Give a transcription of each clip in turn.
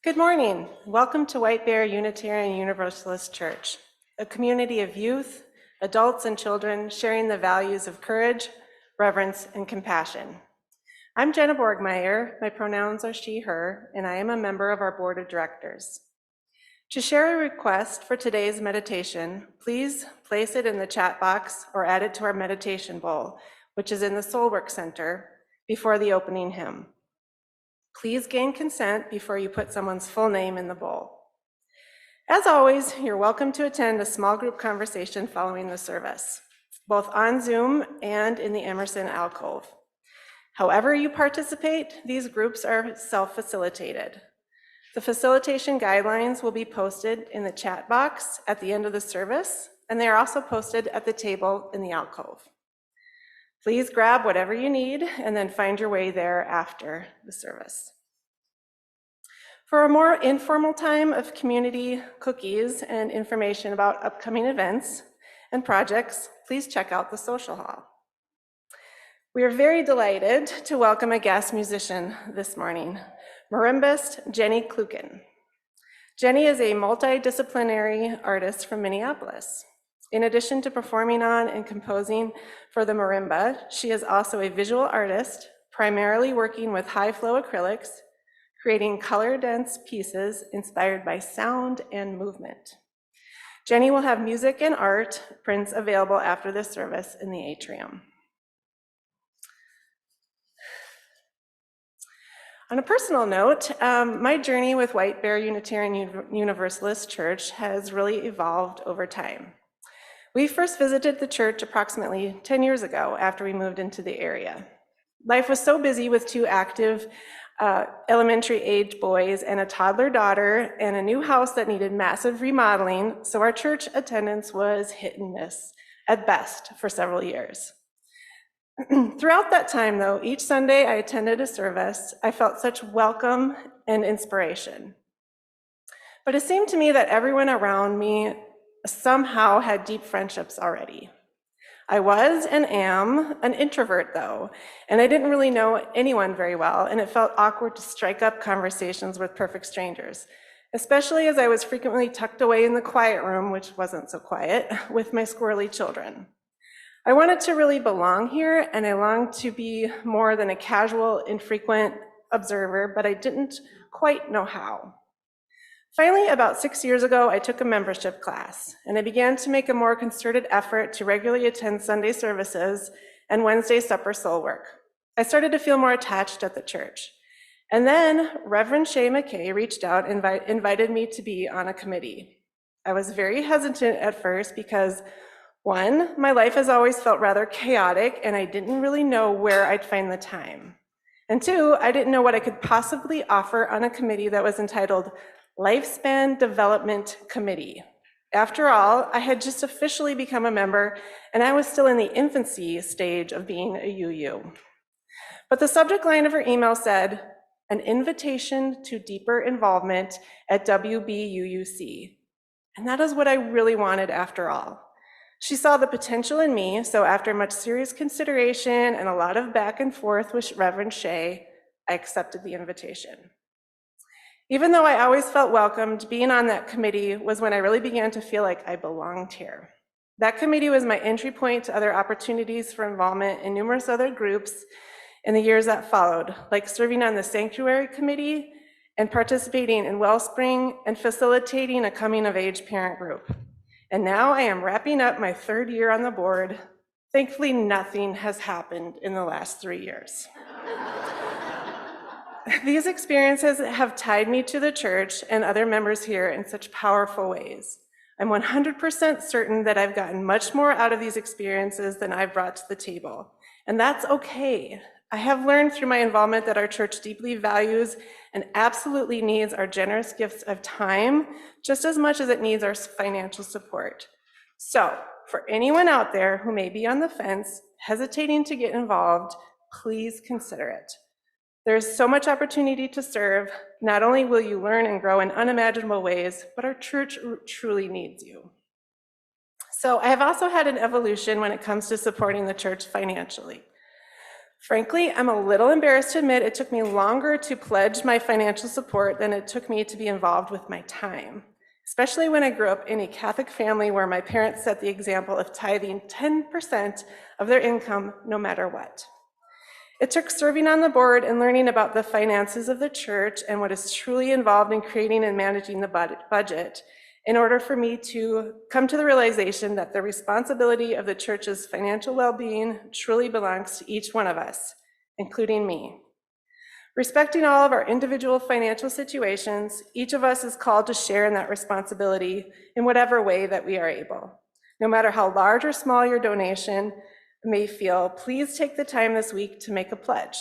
Good morning. Welcome to White Bear Unitarian Universalist Church, a community of youth, adults, and children sharing the values of courage, reverence, and compassion. I'm Jenna Borgmeyer. My pronouns are she, her, and I am a member of our board of directors. To share a request for today's meditation, please place it in the chat box or add it to our meditation bowl, which is in the Soulwork Center, before the opening hymn. Please gain consent before you put someone's full name in the bowl. As always, you're welcome to attend a small group conversation following the service, both on Zoom and in the Emerson alcove. However you participate, these groups are self-facilitated. The facilitation guidelines will be posted in the chat box at the end of the service, and they are also posted at the table in the alcove. Please grab whatever you need and then find your way there after the service. For a more informal time of community cookies and information about upcoming events and projects, please check out the social hall. We are very delighted to welcome a guest musician this morning, marimbist Jenny Kluken. Jenny is a multidisciplinary artist from Minneapolis. In addition to performing on and composing for the marimba, she is also a visual artist, primarily working with high-flow acrylics, creating color-dense pieces inspired by sound and movement. Jenny will have music and art prints available after the service in the atrium. On a personal note, my journey with White Bear Unitarian Universalist Church has really evolved over time. We first visited the church approximately 10 years ago after we moved into the area. Life was so busy with two active elementary-age boys and a toddler daughter and a new house that needed massive remodeling, so our church attendance was hit and miss at best for several years. Throughout that time, though, each Sunday I attended a service, I felt such welcome and inspiration. But it seemed to me that everyone around me somehow had deep friendships already. I was and am an introvert, though, and I didn't really know anyone very well, and it felt awkward to strike up conversations with perfect strangers, especially as I was frequently tucked away in the quiet room, which wasn't so quiet, with my squirrely children. I wanted to really belong here, and I longed to be more than a casual, infrequent observer, but I didn't quite know how. Finally, about 6 years ago, I took a membership class, and I began to make a more concerted effort to regularly attend Sunday services and Wednesday supper soul work. I started to feel more attached at the church. And then Reverend Shay McKay reached out and invited me to be on a committee. I was very hesitant at first because, one, my life has always felt rather chaotic, and I didn't really know where I'd find the time. And two, I didn't know what I could possibly offer on a committee that was entitled Lifespan Development Committee. After all, I had just officially become a member, and I was still in the infancy stage of being a UU. But the subject line of her email said, "An invitation to deeper involvement at WBUUC." And that is what I really wanted after all. She saw the potential in me, so after much serious consideration and a lot of back and forth with Reverend Shay, I accepted the invitation. Even though I always felt welcomed, being on that committee was when I really began to feel like I belonged here. That committee was my entry point to other opportunities for involvement in numerous other groups in the years that followed, like serving on the Sanctuary Committee and participating in Wellspring and facilitating a coming-of-age parent group. And now I am wrapping up my third year on the board. Thankfully, nothing has happened in the last 3 years. These experiences have tied me to the church and other members here in such powerful ways. I'm 100% certain that I've gotten much more out of these experiences than I've brought to the table, and that's okay. I have learned through my involvement that our church deeply values and absolutely needs our generous gifts of time just as much as it needs our financial support. So, for anyone out there who may be on the fence, hesitating to get involved, please consider it. There's so much opportunity to serve. Not only will you learn and grow in unimaginable ways, but our church truly needs you. So I have also had an evolution when it comes to supporting the church financially. Frankly, I'm a little embarrassed to admit it took me longer to pledge my financial support than it took me to be involved with my time, especially when I grew up in a Catholic family where my parents set the example of tithing 10% of their income no matter what. It took serving on the board and learning about the finances of the church and what is truly involved in creating and managing the budget in order for me to come to the realization that the responsibility of the church's financial well-being truly belongs to each one of us, including me. Respecting all of our individual financial situations, each of us is called to share in that responsibility in whatever way that we are able. No matter how large or small your donation may feel, please take the time this week to make a pledge.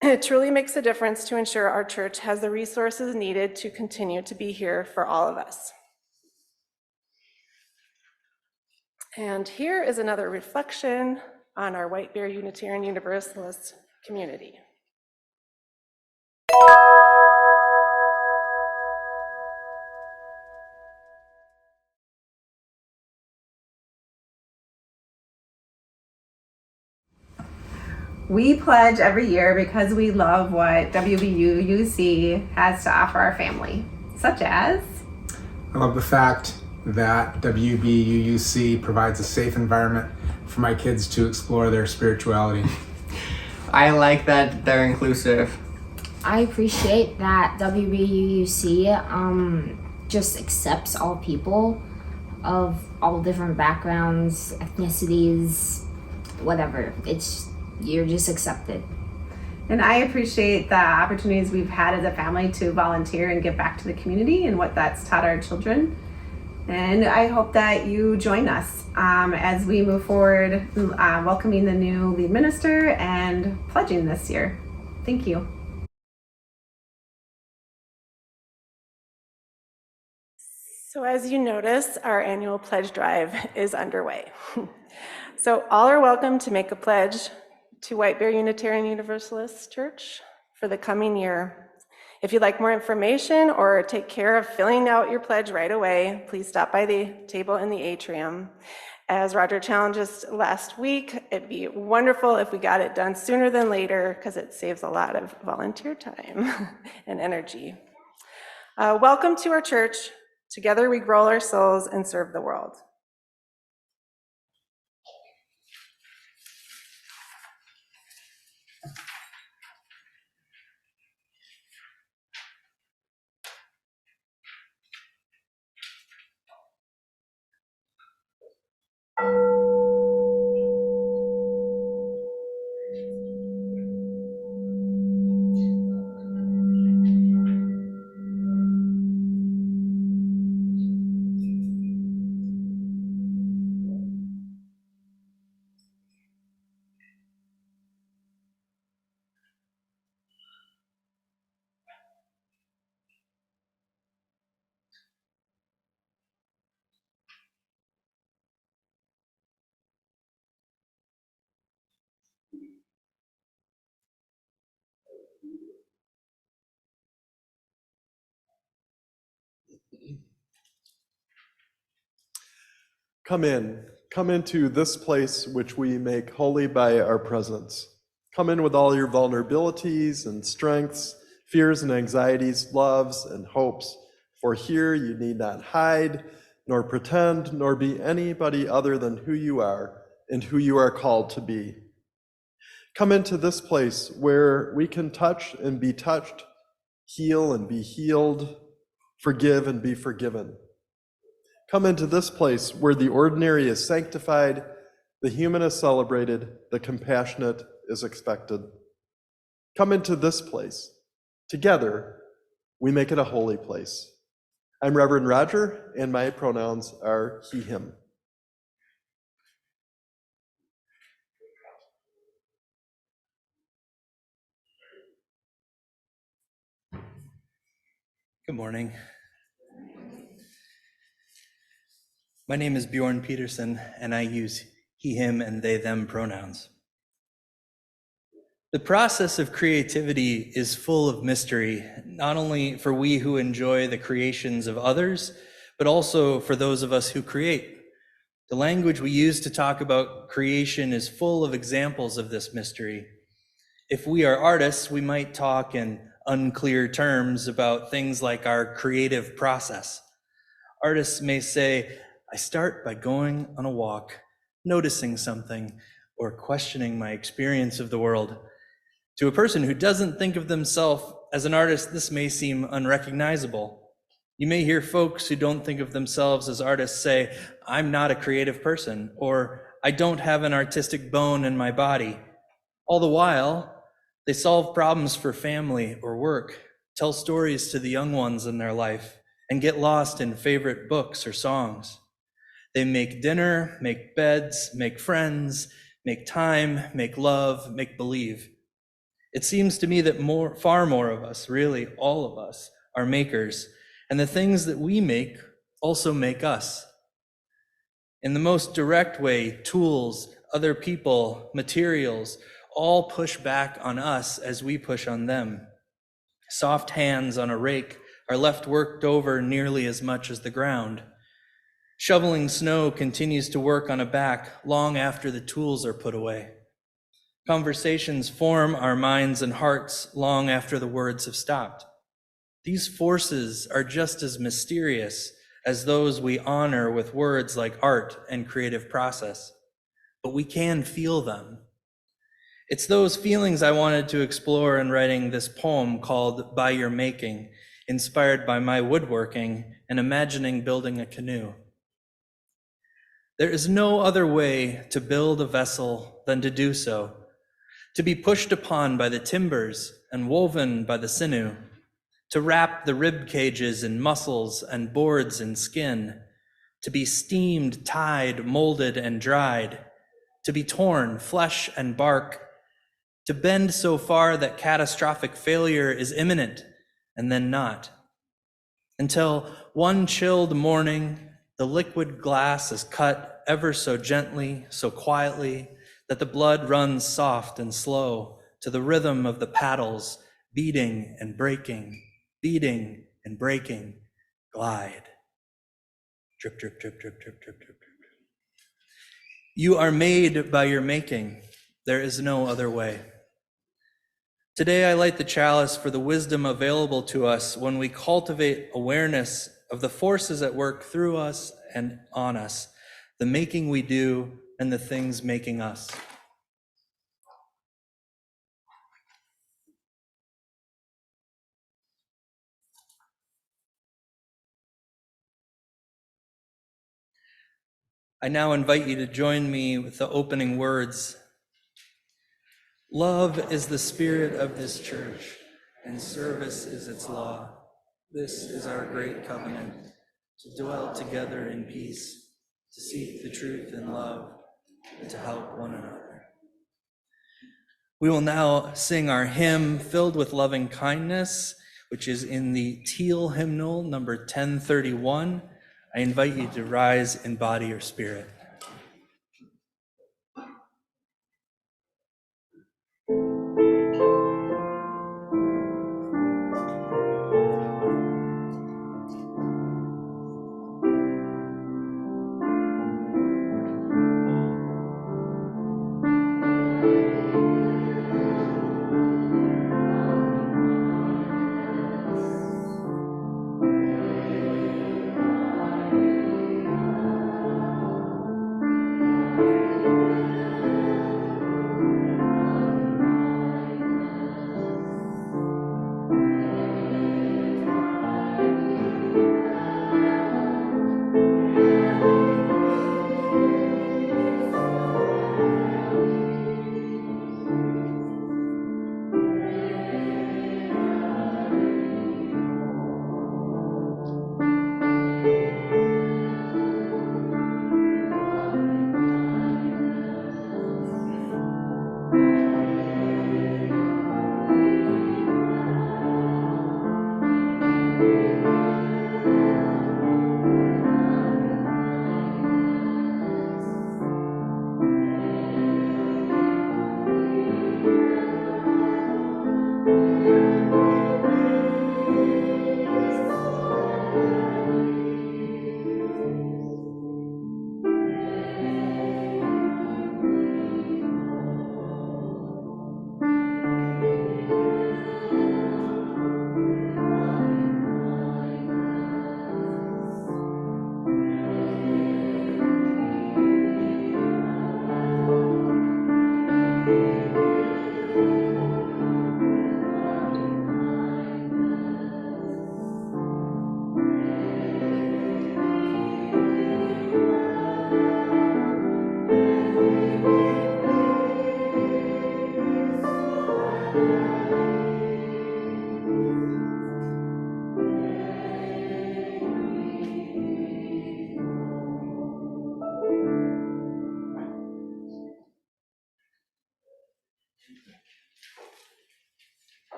It truly makes a difference to ensure our church has the resources needed to continue to be here for all of us. And here is another reflection on our White Bear Unitarian Universalist community. We pledge every year because we love what WBUUC has to offer our family, such as... I love the fact that WBUUC provides a safe environment for my kids to explore their spirituality. I like that they're inclusive. I appreciate that WBUUC just accepts all people of all different backgrounds, ethnicities, whatever. You're just accepted. And I appreciate the opportunities we've had as a family to volunteer and give back to the community and what that's taught our children. And I hope that you join us as we move forward, welcoming the new lead minister and pledging this year. Thank you. So as you notice, our annual pledge drive is underway. So all are welcome to make a pledge to White Bear Unitarian Universalist Church for the coming year. If you'd like more information or take care of filling out your pledge right away, please stop by the table in the atrium. As Roger challenged us last week, it'd be wonderful if we got it done sooner than later because it saves a lot of volunteer time and energy. Welcome to our church. Together we grow our souls and serve the world. Come into this place which we make holy by our presence. Come in with all your vulnerabilities and strengths, fears and anxieties, loves and hopes, for here you need not hide, nor pretend, nor be anybody other than who you are and who you are called to be. Come into this place where we can touch and be touched, heal and be healed, forgive and be forgiven. Come into this place where the ordinary is sanctified, the human is celebrated, the compassionate is expected. Come into this place. Together, we make it a holy place. I'm Reverend Roger, and my pronouns are he, him. Good morning. My name is Bjorn Peterson, and I use he, him, and they, them pronouns. The process of creativity is full of mystery, not only for we who enjoy the creations of others, but also for those of us who create. The language we use to talk about creation is full of examples of this mystery. If we are artists, we might talk in unclear terms about things like our creative process. Artists may say, I start by going on a walk, noticing something, or questioning my experience of the world. To a person who doesn't think of themselves as an artist, this may seem unrecognizable. You may hear folks who don't think of themselves as artists say, I'm not a creative person, or I don't have an artistic bone in my body. All the while, they solve problems for family or work, tell stories to the young ones in their life, and get lost in favorite books or songs. They make dinner, make beds, make friends, make time, make love, make believe. It seems to me that far more of us, really all of us, are makers, and the things that we make also make us. In the most direct way, tools, other people, materials, all push back on us as we push on them. Soft hands on a rake are left worked over nearly as much as the ground. Shoveling snow continues to work on a back long after the tools are put away. Conversations form our minds and hearts long after the words have stopped. These forces are just as mysterious as those we honor with words like art and creative process, but we can feel them. It's those feelings I wanted to explore in writing this poem called By Your Making, inspired by my woodworking and imagining building a canoe. There is no other way to build a vessel than to do so, to be pushed upon by the timbers and woven by the sinew, to wrap the rib cages in muscles and boards in skin, to be steamed, tied, molded, and dried, to be torn, flesh and bark, to bend so far that catastrophic failure is imminent and then not, until one chilled morning, the liquid glass is cut ever so gently, so quietly, that the blood runs soft and slow to the rhythm of the paddles, beating and breaking, glide. Drip, drip, drip, drip, drip, drip, drip, drip. You are made by your making. There is no other way. Today, I light the chalice for the wisdom available to us when we cultivate awareness of the forces at work through us and on us, the making we do and the things making us. I now invite you to join me with the opening words. Love is the spirit of this church, and service is its law. This is our great covenant, to dwell together in peace, to seek the truth in love, and to help one another. We will now sing our hymn filled with loving kindness, which is in the Teal hymnal, number 1031. I invite you to rise in body or spirit.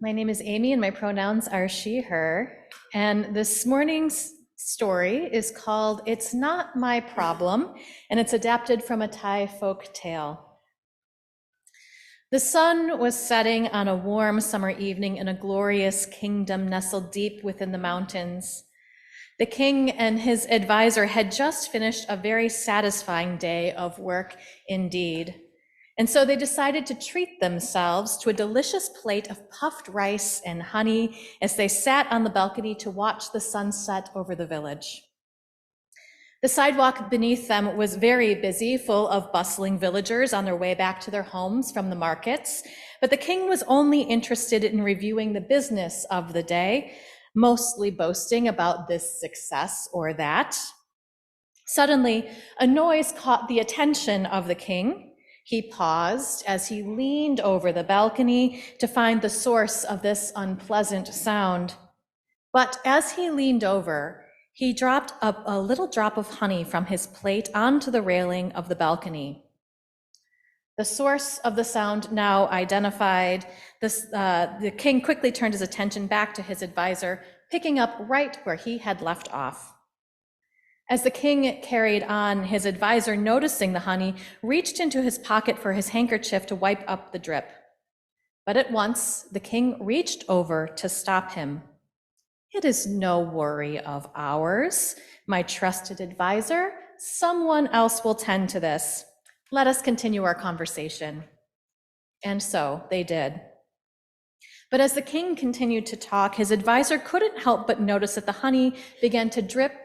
My name is Amy and my pronouns are she, her. And this morning's story is called It's Not My Problem, and it's adapted from a Thai folk tale. The sun was setting on a warm summer evening in a glorious kingdom nestled deep within the mountains. The king and his advisor had just finished a very satisfying day of work indeed. And so they decided to treat themselves to a delicious plate of puffed rice and honey as they sat on the balcony to watch the sunset over the village. The sidewalk beneath them was very busy, full of bustling villagers on their way back to their homes from the markets. But the king was only interested in reviewing the business of the day, mostly boasting about this success or that. Suddenly, a noise caught the attention of the king. He paused as he leaned over the balcony to find the source of this unpleasant sound. But as he leaned over, he dropped a little drop of honey from his plate onto the railing of the balcony. The source of the sound now identified, the king quickly turned his attention back to his advisor, picking up right where he had left off. As the king carried on, his advisor, noticing the honey, reached into his pocket for his handkerchief to wipe up the drip. But at once, the king reached over to stop him. "It is no worry of ours, my trusted advisor. Someone else will tend to this. Let us continue our conversation." And so they did. But as the king continued to talk, his advisor couldn't help but notice that the honey began to drip,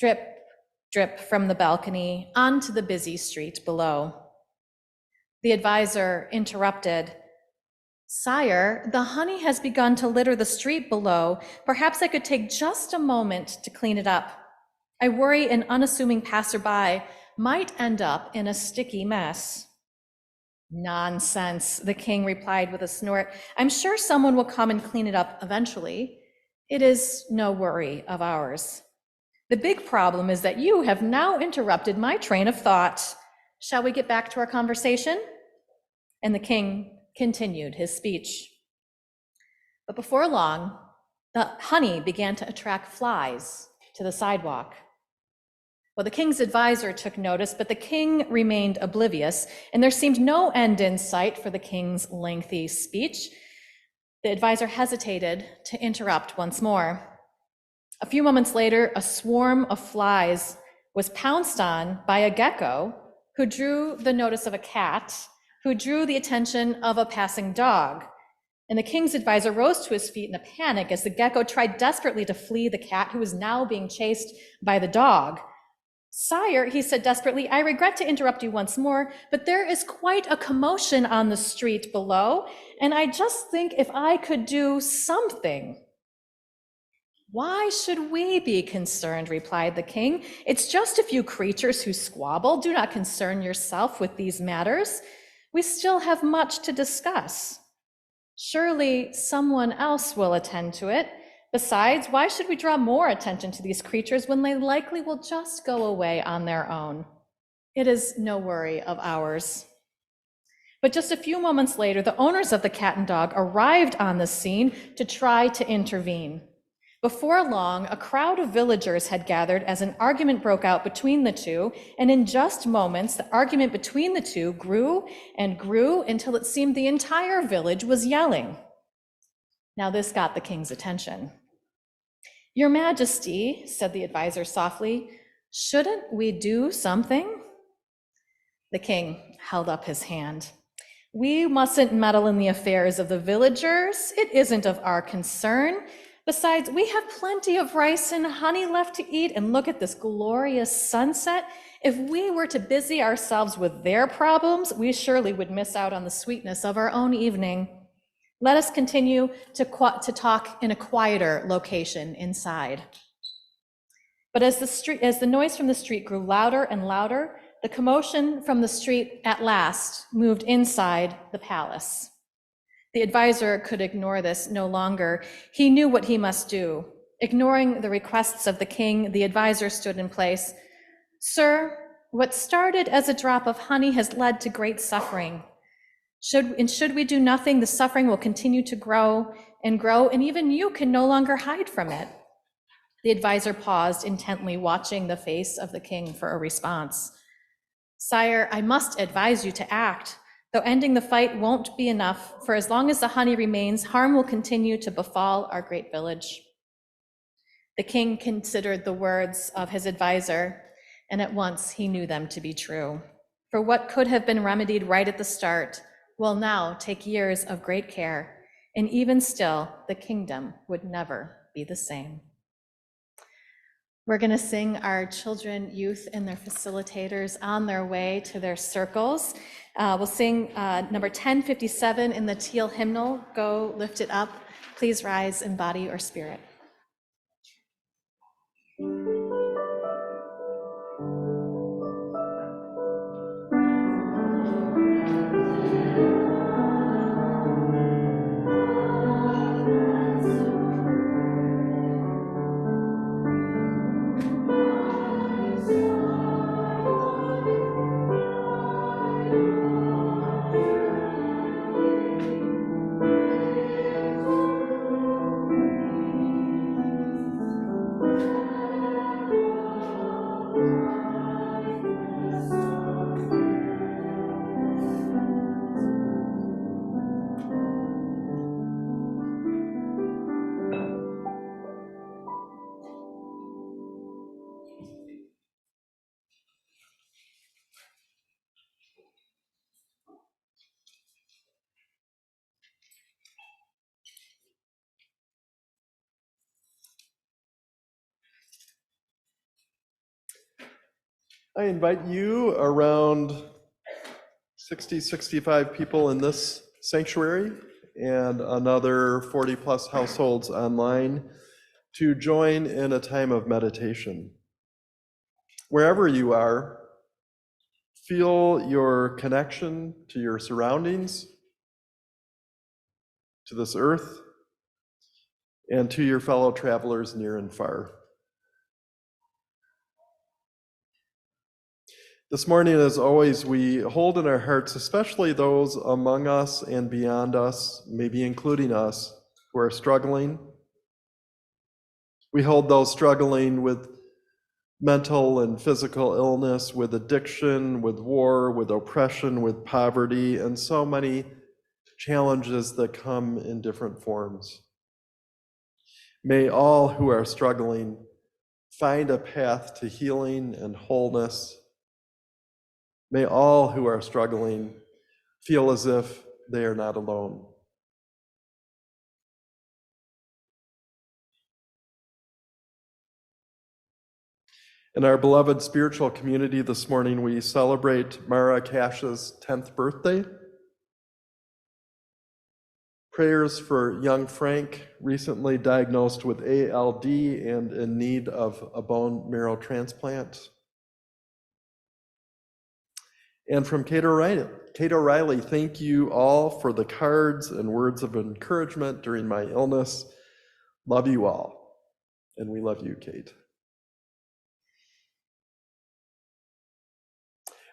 drip from the balcony onto the busy street below. The advisor interrupted. "Sire, the honey has begun to litter the street below. Perhaps I could take just a moment to clean it up. I worry an unassuming passerby might end up in a sticky mess." "Nonsense," the king replied with a snort. "I'm sure someone will come and clean it up eventually. It is no worry of ours. The big problem is that you have now interrupted my train of thought. Shall we get back to our conversation?" And the king continued his speech. But before long, the honey began to attract flies to the sidewalk. Well, the king's advisor took notice, but the king remained oblivious, and there seemed no end in sight for the king's lengthy speech. The advisor hesitated to interrupt once more. A few moments later, a swarm of flies was pounced on by a gecko who drew the notice of a cat, who drew the attention of a passing dog. And the king's advisor rose to his feet in a panic as the gecko tried desperately to flee the cat, who was now being chased by the dog. "Sire," he said desperately, "I regret to interrupt you once more, but there is quite a commotion on the street below, and I just think if I could do something." "Why should we be concerned?" replied the king. "It's just a few creatures who squabble. Do not concern yourself with these matters. We still have much to discuss. Surely someone else will attend to it. Besides, why should we draw more attention to these creatures when they likely will just go away on their own? It is no worry of ours." But just a few moments later, the owners of the cat and dog arrived on the scene to try to intervene. Before long, a crowd of villagers had gathered as an argument broke out between the two, and in just moments, the argument between the two grew and grew until it seemed the entire village was yelling. Now this got the king's attention. "Your Majesty," said the advisor softly, "shouldn't we do something?" The king held up his hand. "We mustn't meddle in the affairs of the villagers. It isn't of our concern. Besides, we have plenty of rice and honey left to eat, and look at this glorious sunset. If we were to busy ourselves with their problems, we surely would miss out on the sweetness of our own evening. Let us continue to talk in a quieter location inside." But as the noise from the street grew louder and louder, the commotion from the street at last moved inside the palace. The advisor could ignore this no longer. He knew what he must do. Ignoring the requests of the king, the advisor stood in place. "Sir, what started as a drop of honey has led to great suffering. Should we do nothing, the suffering will continue to grow, and even you can no longer hide from it. The advisor paused, intently watching the face of the king for a response. Sire, I must advise you to act. Though ending the fight won't be enough, for as long as the honey remains, harm will continue to befall our great village. The king considered the words of his advisor, and at once he knew them to be true. For what could have been remedied right at the start will now take years of great care, and even still, the kingdom would never be the same. We're going to sing our children, youth, and their facilitators on their way to their circles. We'll sing number 1057 in the teal hymnal, Go Lift It Up. Please rise in body or spirit. I invite you, around 60, 65 people in this sanctuary and another 40 plus households online, to join in a time of meditation. Wherever you are, feel your connection to your surroundings, to this earth, and to your fellow travelers near and far. This morning, as always, we hold in our hearts, especially those among us and beyond us, maybe including us, who are struggling. We hold those struggling with mental and physical illness, with addiction, with war, with oppression, with poverty, and so many challenges that come in different forms. May all who are struggling find a path to healing and wholeness. May all who are struggling feel as if they are not alone. In our beloved spiritual community this morning, we celebrate Mara Cash's 10th birthday. Prayers for young Frank, recently diagnosed with ALD and in need of a bone marrow transplant. And from Kate O'Reilly, thank you all for the cards and words of encouragement during my illness. Love you all. And we love you, Kate.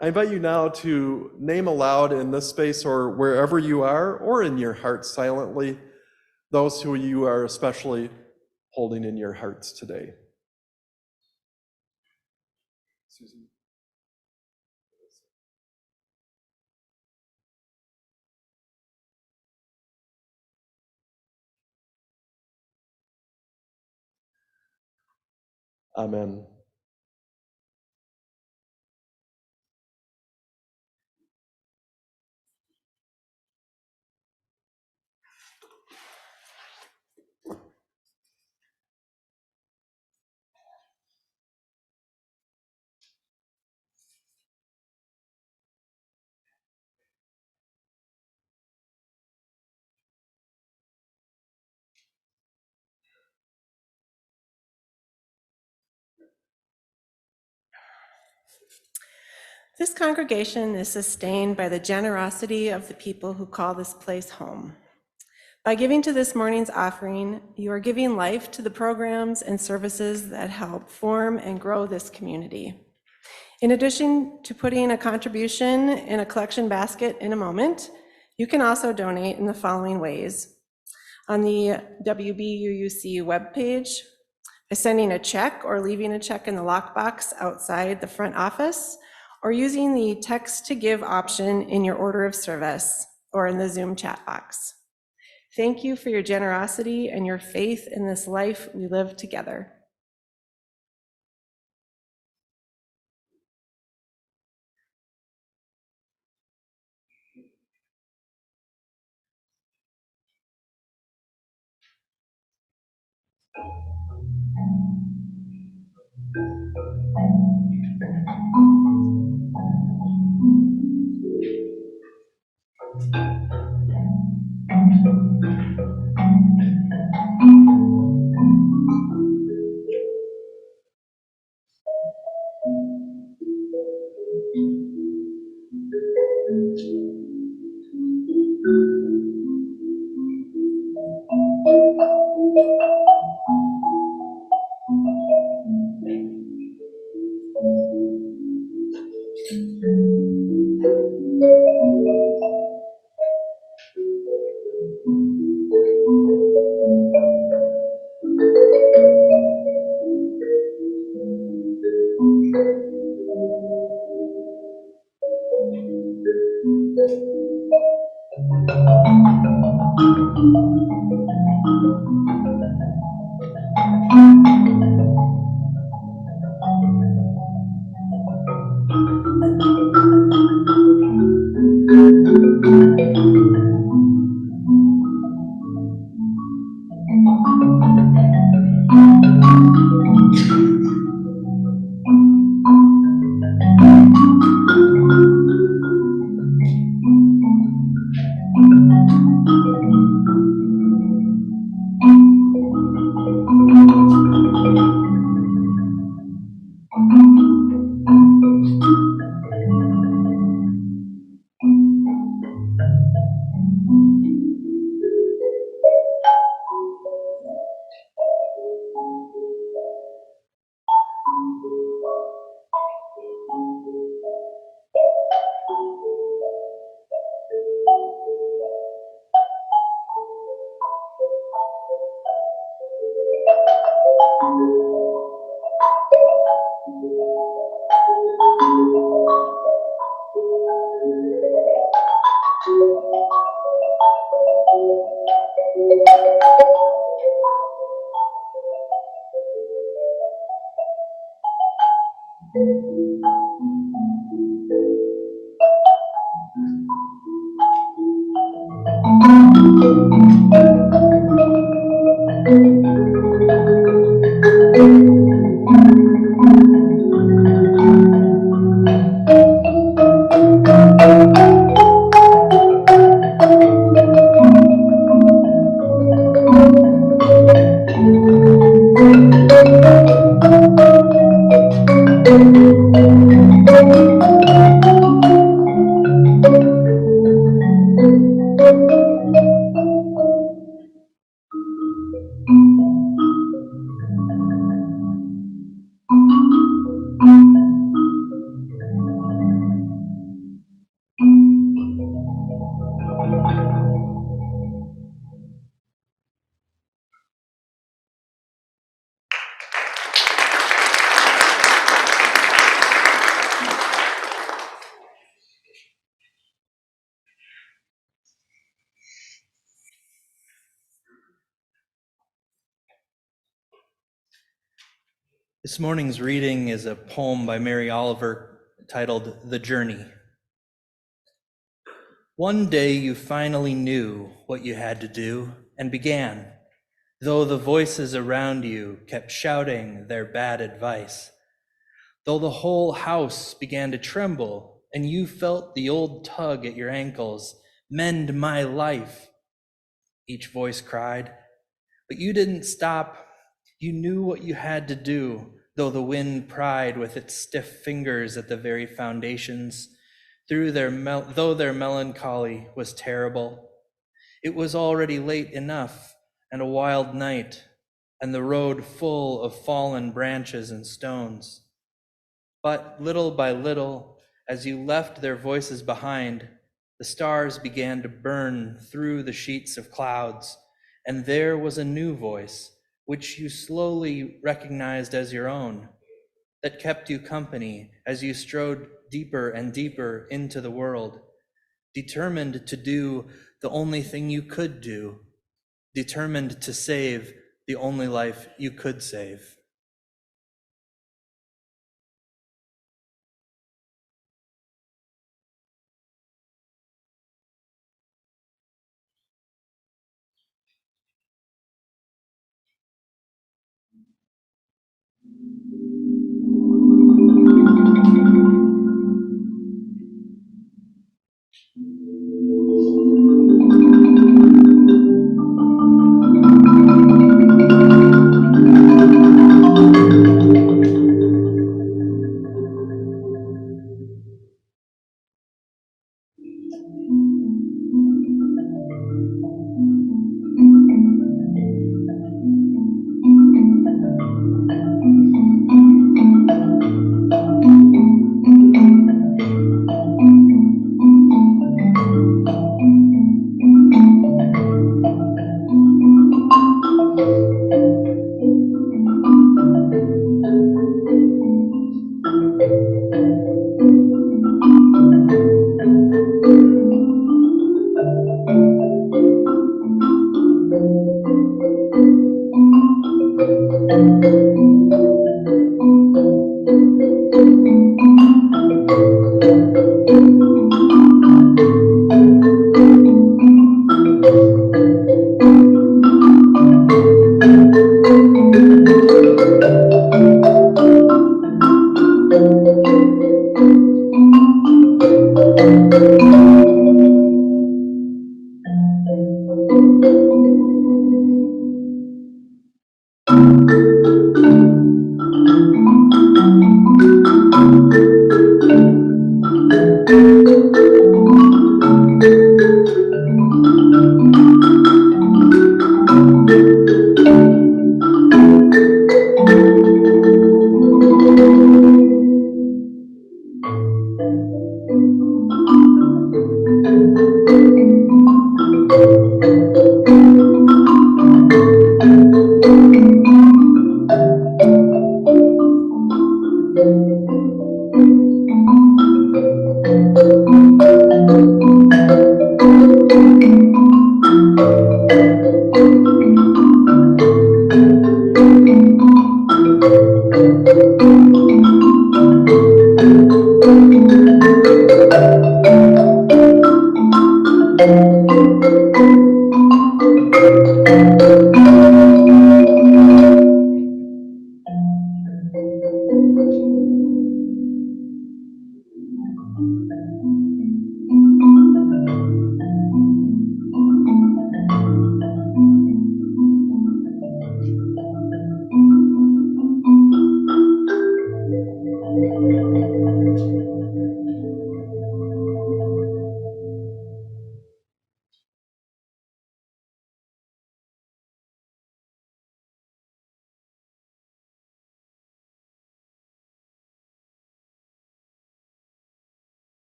I invite you now to name aloud in this space or wherever you are, or in your heart silently, those who you are especially holding in your hearts today. Susan. Amen. This congregation is sustained by the generosity of the people who call this place home. By giving to this morning's offering, you are giving life to the programs and services that help form and grow this community. In addition to putting a contribution in a collection basket in a moment, You can also donate in the following ways. On the WBUUC webpage, by sending a check or leaving a check in the lockbox outside the front office, or using the text to give option in your order of service or in the Zoom chat box. Thank you for your generosity and your faith in this life we live together. This morning's reading is a poem by Mary Oliver titled The Journey. One day you finally knew what you had to do and began, though the voices around you kept shouting their bad advice, though the whole house began to tremble and you felt the old tug at your ankles, mend my life, each voice cried. But you didn't stop. You knew what you had to do, though the wind pried with its stiff fingers at the very foundations, though their melancholy was terrible. It was already late enough and a wild night, and the road full of fallen branches and stones. But little by little, as you left their voices behind, The stars began to burn through the sheets of clouds, and there was a new voice, which you slowly recognized as your own, that kept you company as you strode deeper and deeper into the world, determined to do the only thing you could do, determined to save the only life you could save.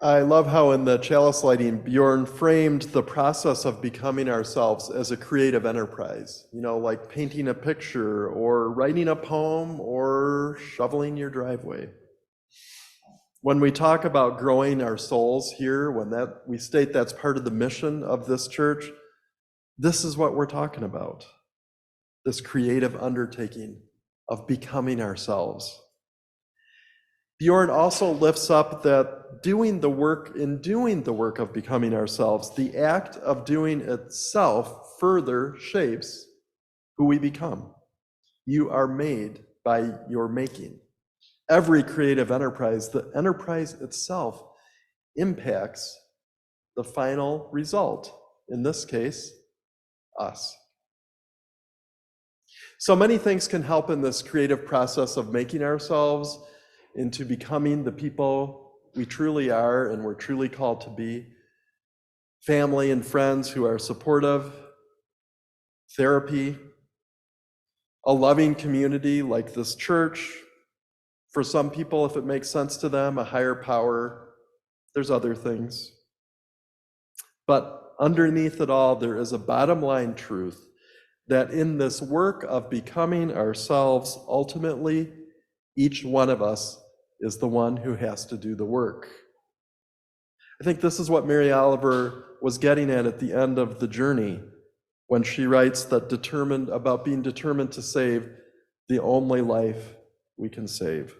I love how in the chalice lighting, Bjorn framed the process of becoming ourselves as a creative enterprise, like painting a picture or writing a poem or shoveling your driveway. When we talk about growing our souls here, we state that's part of the mission of this church, this is what we're talking about, this creative undertaking of becoming ourselves. Bjorn also lifts up that doing the work of becoming ourselves, the act of doing itself further shapes who we become. You are made by your making. Every creative enterprise, the enterprise itself, impacts the final result, in this case, us. So many things can help in this creative process of making ourselves into becoming the people we truly are and we're truly called to be. Family and friends who are supportive, therapy, a loving community like this church. For some people, if it makes sense to them, a higher power. There's other things. But underneath it all, there is a bottom line truth that in this work of becoming ourselves, ultimately, each one of us is the one who has to do the work. I think this is what Mary Oliver was getting at the end of the journey when she writes that about being determined to save the only life we can save.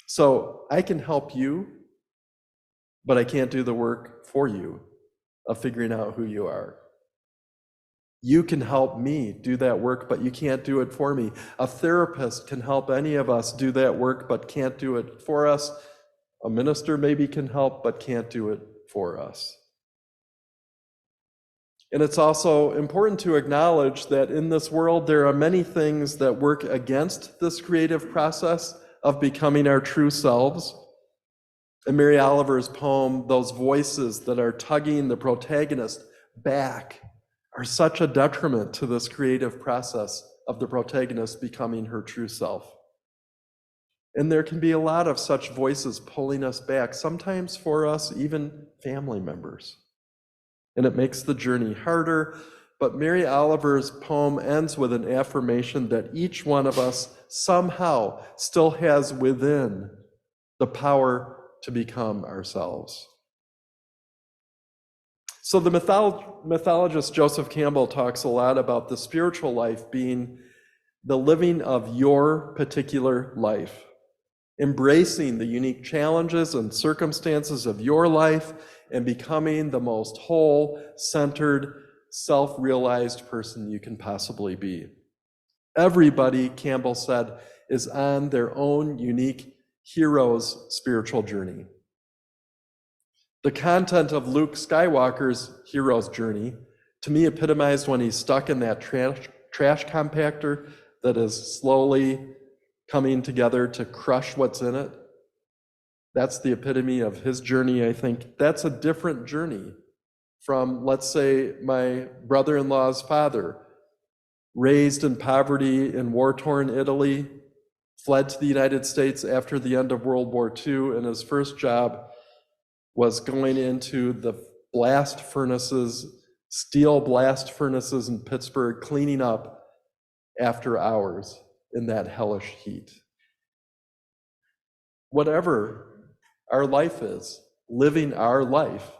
So I can help you, but I can't do the work for you of figuring out who you are. You can help me do that work, but you can't do it for me. A therapist can help any of us do that work, but can't do it for us. A minister maybe can help, but can't do it for us. And it's also important to acknowledge that in this world, there are many things that work against this creative process of becoming our true selves. In Mary Oliver's poem, those voices that are tugging the protagonist back are such a detriment to this creative process of the protagonist becoming her true self. And there can be a lot of such voices pulling us back, sometimes for us, even family members. And it makes the journey harder, but Mary Oliver's poem ends with an affirmation that each one of us somehow still has within the power to become ourselves. So the mythologist Joseph Campbell talks a lot about the spiritual life being the living of your particular life, embracing the unique challenges and circumstances of your life and becoming the most whole, centered, self-realized person you can possibly be. Everybody, Campbell said, is on their own unique hero's spiritual journey. The content of Luke Skywalker's hero's journey, to me, epitomized when he's stuck in that trash compactor that is slowly coming together to crush what's in it. That's the epitome of his journey, I think. That's a different journey from, let's say, my brother-in-law's father, raised in poverty in war-torn Italy, fled to the United States after the end of World War II, and his first job was going into the blast furnaces, steel blast furnaces in Pittsburgh, cleaning up after hours in that hellish heat. Whatever our life is, living our life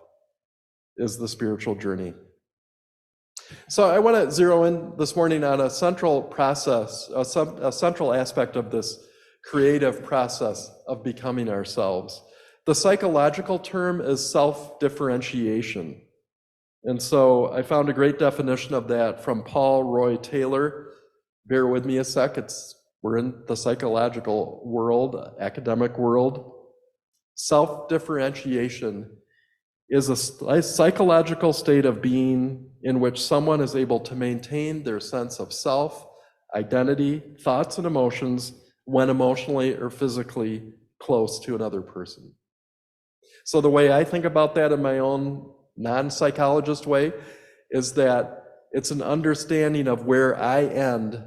is the spiritual journey. So I want to zero in this morning on a central process, a central aspect of this creative process of becoming ourselves. The psychological term is self-differentiation. And so I found a great definition of that from Paul Roy Taylor. Bear with me a sec. We're in the psychological world, academic world. Self-differentiation is a psychological state of being in which someone is able to maintain their sense of self, identity, thoughts, and emotions when emotionally or physically close to another person. So the way I think about that in my own non-psychologist way is that it's an understanding of where I end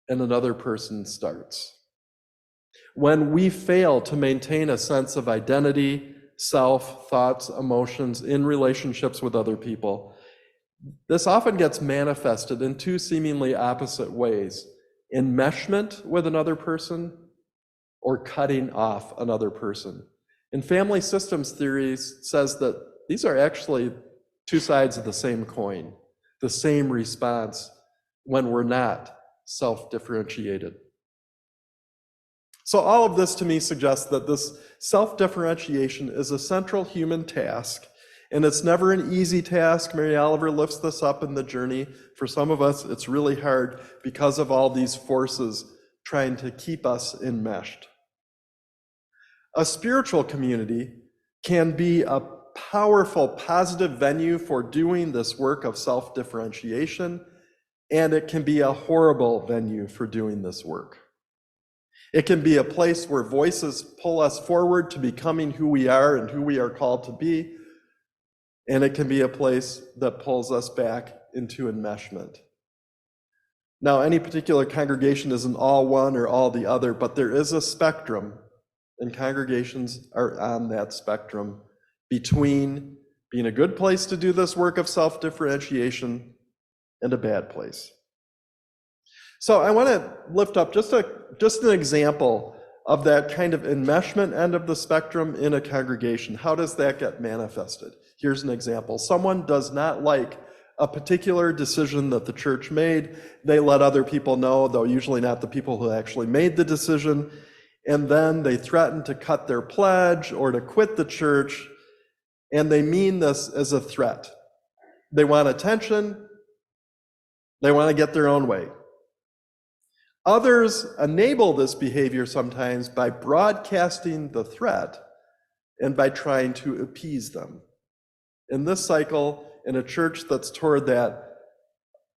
and another person starts. When we fail to maintain a sense of identity, self, thoughts, emotions in relationships with other people, this often gets manifested in two seemingly opposite ways: enmeshment with another person or cutting off another person. And family systems theory says that these are actually two sides of the same coin, the same response when we're not self-differentiated. So all of this to me suggests that this self-differentiation is a central human task, and it's never an easy task. Mary Oliver lifts this up in the journey. For some of us, it's really hard because of all these forces trying to keep us enmeshed. A spiritual community can be a powerful, positive venue for doing this work of self-differentiation, and it can be a horrible venue for doing this work. It can be a place where voices pull us forward to becoming who we are and who we are called to be, and it can be a place that pulls us back into enmeshment. Now, any particular congregation isn't all one or all the other, but there is a spectrum, and congregations are on that spectrum between being a good place to do this work of self-differentiation and a bad place. So I want to lift up just an example of that kind of enmeshment end of the spectrum in a congregation. How does that get manifested? Here's an example. Someone does not like a particular decision that the church made. They let other people know, though usually not the people who actually made the decision, and then they threaten to cut their pledge or to quit the church, and they mean this as a threat. They want attention. They want to get their own way. Others enable this behavior sometimes by broadcasting the threat and by trying to appease them. In this cycle, in a church that's toward that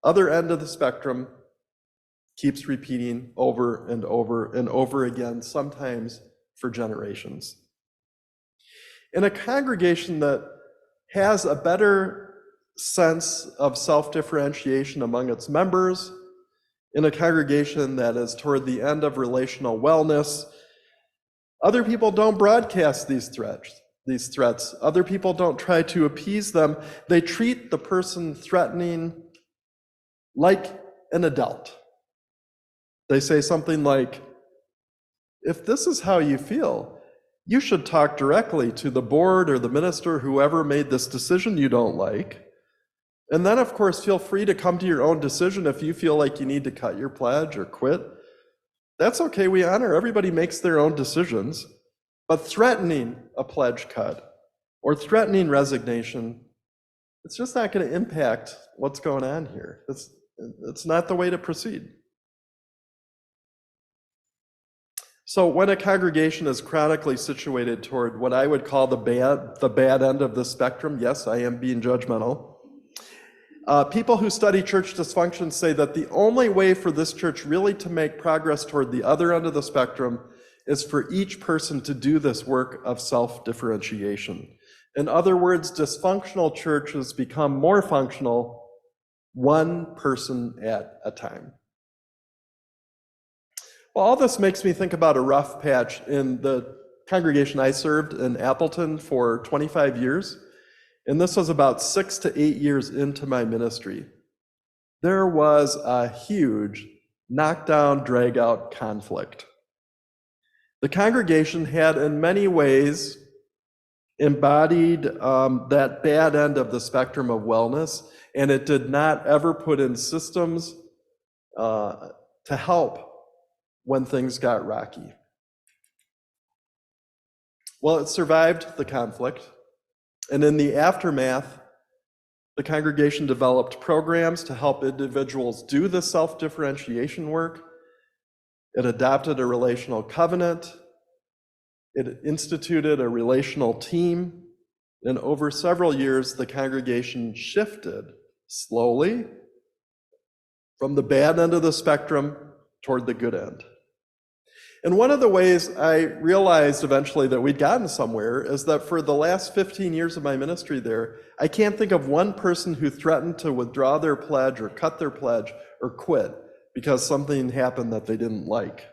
other end of the spectrum, keeps repeating over and over and over again, sometimes for generations. In a congregation that has a better sense of self-differentiation among its members, in a congregation that is toward the end of relational wellness, other people don't broadcast these threats. Other people don't try to appease them. They treat the person threatening like an adult. They say something like, if this is how you feel, you should talk directly to the board or the minister, whoever made this decision you don't like. And then, of course, feel free to come to your own decision if you feel like you need to cut your pledge or quit. That's okay, we honor. Everybody makes their own decisions. But threatening a pledge cut or threatening resignation, it's just not going to impact what's going on here. It's not the way to proceed. So when a congregation is chronically situated toward what I would call the bad end of the spectrum, yes, I am being judgmental. People who study church dysfunction say that the only way for this church really to make progress toward the other end of the spectrum is for each person to do this work of self-differentiation. In other words, dysfunctional churches become more functional one person at a time. Well, all this makes me think about a rough patch in the congregation I served in Appleton for 25 years. And this was about 6 to 8 years into my ministry. There was a huge knockdown, drag-out conflict. The congregation had in many ways embodied that bad end of the spectrum of wellness, and it did not ever put in systems to help when things got rocky. Well, it survived the conflict. And in the aftermath, the congregation developed programs to help individuals do the self-differentiation work. It adopted a relational covenant. It instituted a relational team. And over several years, the congregation shifted slowly from the bad end of the spectrum toward the good end. And one of the ways I realized eventually that we'd gotten somewhere is that for the last 15 years of my ministry there, I can't think of one person who threatened to withdraw their pledge or cut their pledge or quit because something happened that they didn't like.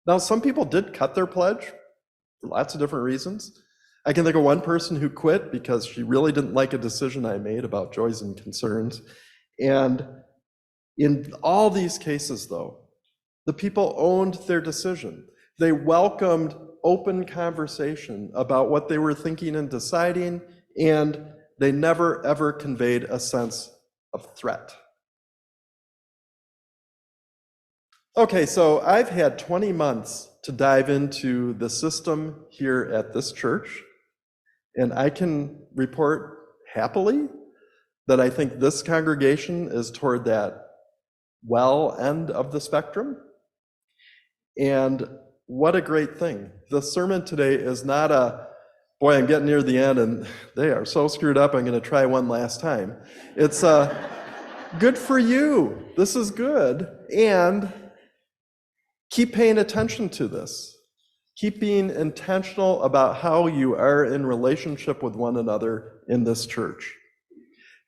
Now, some people did cut their pledge for lots of different reasons. I can think of one person who quit because she really didn't like a decision I made about joys and concerns. And in all these cases, though, the people owned their decision. They welcomed open conversation about what they were thinking and deciding, and they never, ever conveyed a sense of threat. Okay, so I've had 20 months to dive into the system here at this church, and I can report happily that I think this congregation is toward that well end of the spectrum. And what a great thing. The sermon today is not boy, I'm getting near the end and they are so screwed up, I'm going to try one last time. It's good for you. This is good. And keep paying attention to this. Keep being intentional about how you are in relationship with one another in this church.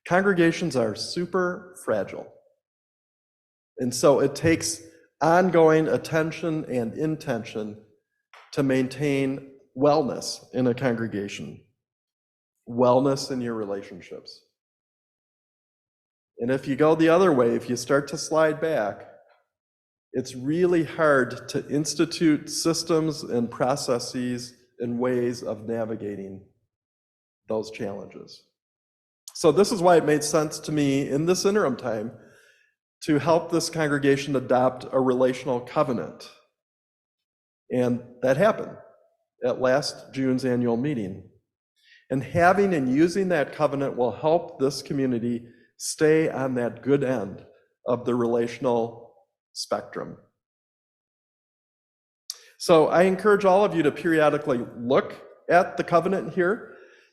Congregations are super fragile. And so it takes ongoing attention and intention to maintain wellness in a congregation, wellness in your relationships. And if you go the other way, if you start to slide back, it's really hard to institute systems and processes and ways of navigating those challenges. So this is why it made sense to me in this interim time to help this congregation adopt a relational covenant. And that happened at last June's annual meeting. And having and using that covenant will help this community stay on that good end of the relational spectrum. So I encourage all of you to periodically look at the covenant here.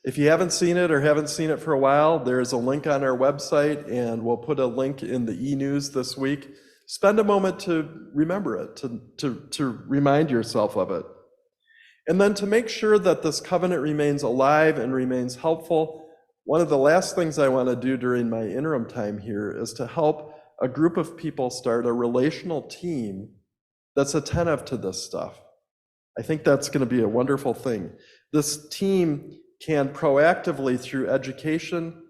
If you haven't seen it or haven't seen it for a while, there's a link on our website, and we'll put a link in the e-news this week. Spend a moment to remember it, to remind yourself of it. And then to make sure that this covenant remains alive and remains helpful, one of the last things I want to do during my interim time here is to help a group of people start a relational team that's attentive to this stuff. I think that's going to be a wonderful thing. This team can proactively, through education,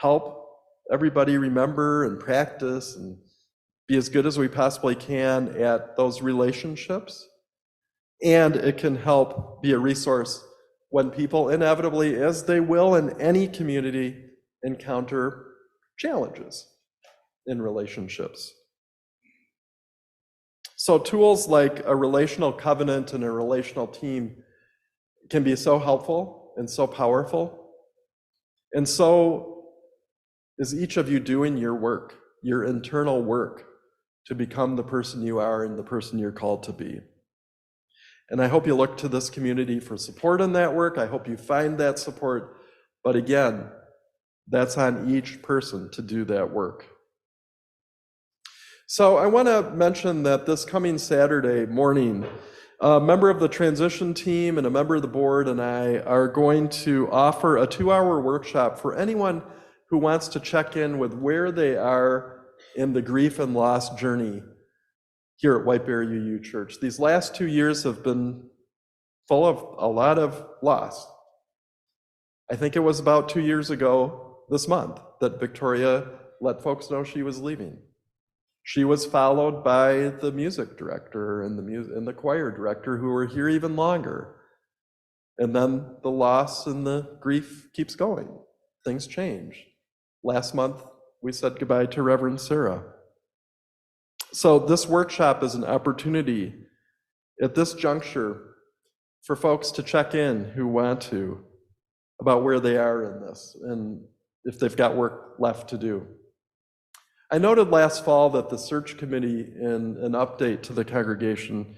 help everybody remember and practice and be as good as we possibly can at those relationships. And it can help be a resource when people inevitably, as they will in any community, encounter challenges in relationships. So tools like a relational covenant and a relational team can be so helpful and so powerful. And so is each of you doing your work, your internal work, to become the person you are and the person you're called to be. And I hope you look to this community for support in that work. I hope you find that support. But again, that's on each person to do that work. So I want to mention that this coming Saturday morning, a member of the transition team and a member of the board and I are going to offer a 2-hour workshop for anyone who wants to check in with where they are in the grief and loss journey here at White Bear UU Church. These last 2 years have been full of a lot of loss. I think it was about 2 years ago this month that Victoria let folks know she was leaving. She was followed by the music director and the choir director, who were here even longer. And then the loss and the grief keeps going. Things change. Last month, we said goodbye to Reverend Sarah. So this workshop is an opportunity at this juncture for folks to check in who want to about where they are in this and if they've got work left to do. I noted last fall that the search committee, in an update to the congregation,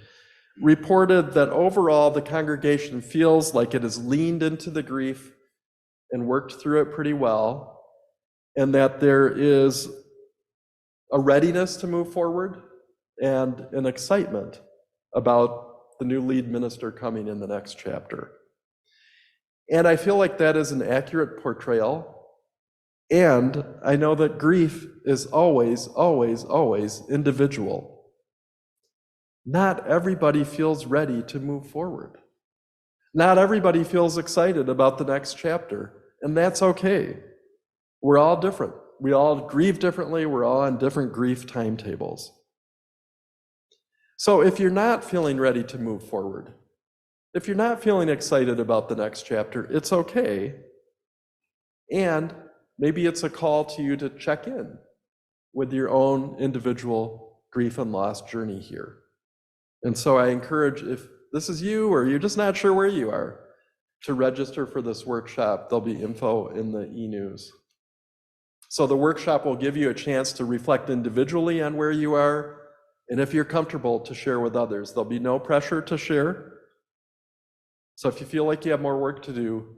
reported that overall the congregation feels like it has leaned into the grief and worked through it pretty well, and that there is a readiness to move forward and an excitement about the new lead minister coming in the next chapter. And I feel like that is an accurate portrayal. And I know that grief is always, always, always individual. Not everybody feels ready to move forward. Not everybody feels excited about the next chapter, and that's okay. We're all different. We all grieve differently. We're all on different grief timetables. So if you're not feeling ready to move forward, if you're not feeling excited about the next chapter, it's okay. And maybe it's a call to you to check in with your own individual grief and loss journey here. And so I encourage, if this is you or you're just not sure where you are, to register for this workshop. There'll be info in the e-news. So the workshop will give you a chance to reflect individually on where you are, and if you're comfortable, to share with others. There'll be no pressure to share. So if you feel like you have more work to do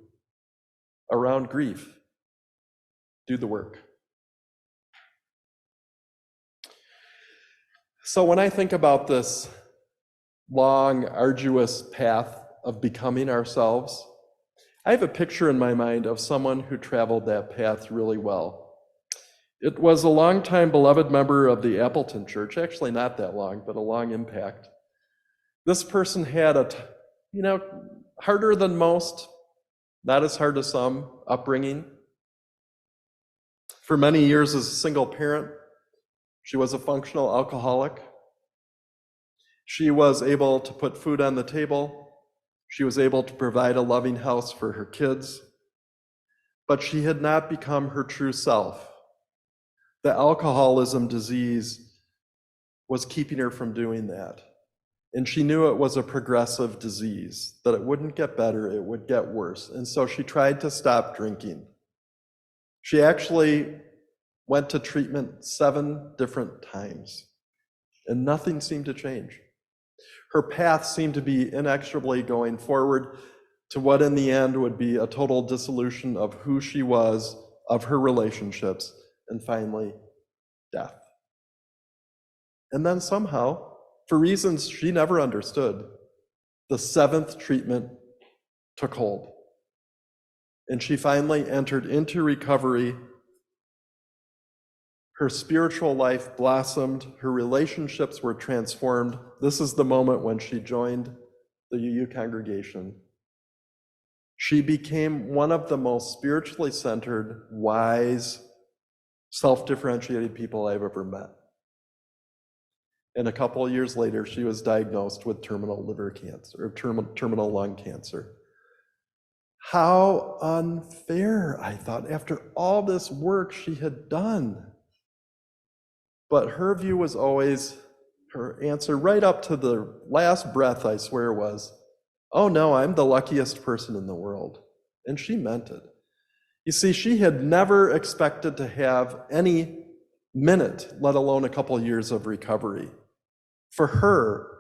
around grief, do the work. So when I think about this long, arduous path of becoming ourselves, I have a picture in my mind of someone who traveled that path really well. It was a longtime beloved member of the Appleton Church, actually not that long, but a long impact. This person had harder than most, not as hard as some, upbringing. For many years as a single parent, she was a functional alcoholic. She was able to put food on the table. She was able to provide a loving house for her kids. But she had not become her true self. The alcoholism disease was keeping her from doing that. And she knew it was a progressive disease, that it wouldn't get better, it would get worse. And so she tried to stop drinking. She actually went to treatment 7 different times, and nothing seemed to change. Her path seemed to be inexorably going forward to what in the end would be a total dissolution of who she was, of her relationships, and finally, death. And then somehow, for reasons she never understood, the 7th treatment took hold. And she finally entered into recovery. Her spiritual life blossomed, her relationships were transformed. This is the moment when she joined the UU congregation. She became one of the most spiritually centered, wise, self-differentiated people I've ever met. And a couple of years later, she was diagnosed with terminal liver cancer, or terminal lung cancer. How unfair, I thought, after all this work she had done. But her view was always, her answer right up to the last breath, I swear, was, oh no, I'm the luckiest person in the world. And she meant it. You see, she had never expected to have any minute, let alone a couple of years of recovery. For her,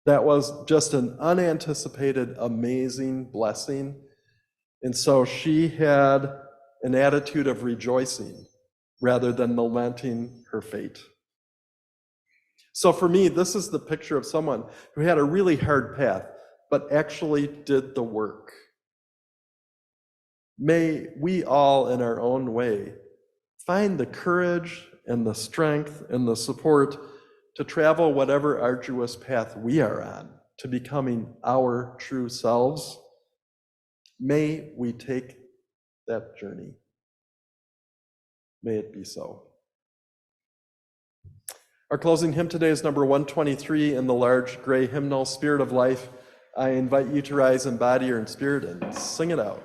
that was just an unanticipated, amazing blessing. And so she had an attitude of rejoicing rather than lamenting her fate. So for me, this is the picture of someone who had a really hard path, but actually did the work. May we all, in our own way, find the courage and the strength and the support to travel whatever arduous path we are on to becoming our true selves. May we take that journey. May it be so. Our closing hymn today is number 123 in the large gray hymnal, Spirit of Life. I invite you to rise in body or in spirit and sing it out.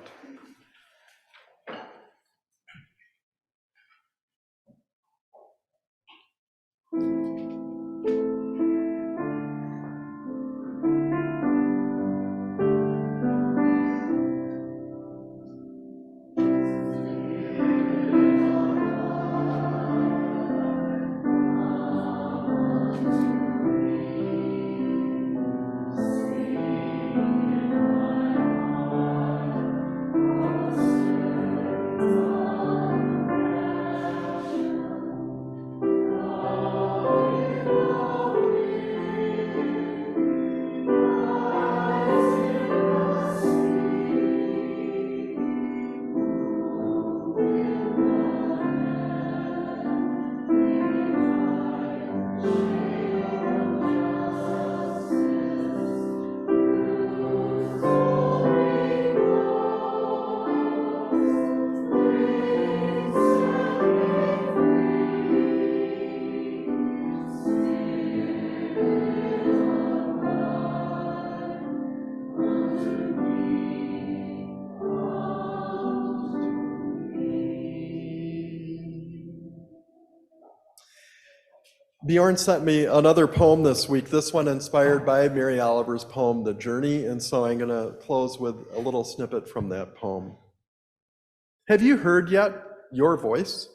Bjorn sent me another poem this week, this one inspired by Mary Oliver's poem, The Journey, and so I'm going to close with a little snippet from that poem. Have you heard yet your voice,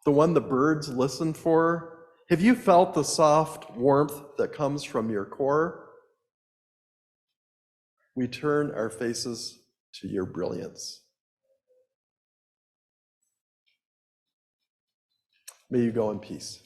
the one the birds listen for? Have you felt the soft warmth that comes from your core? We turn our faces to your brilliance. May you go in peace.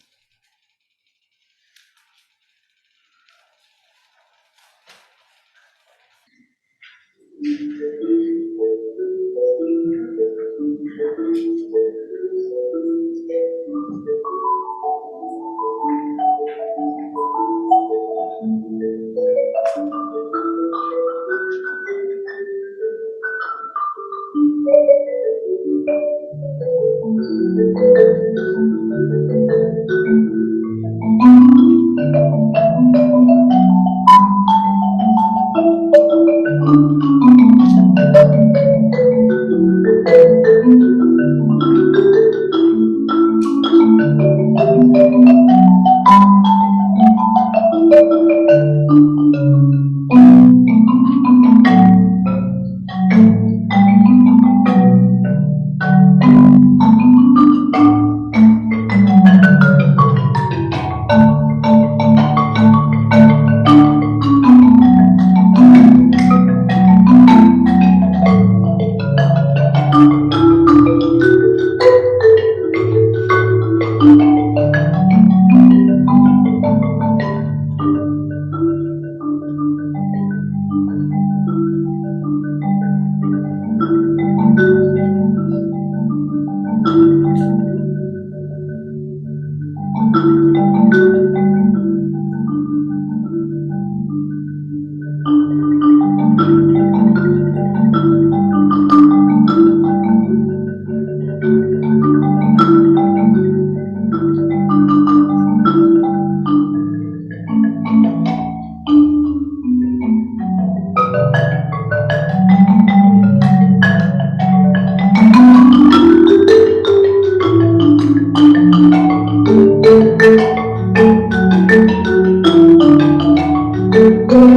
you.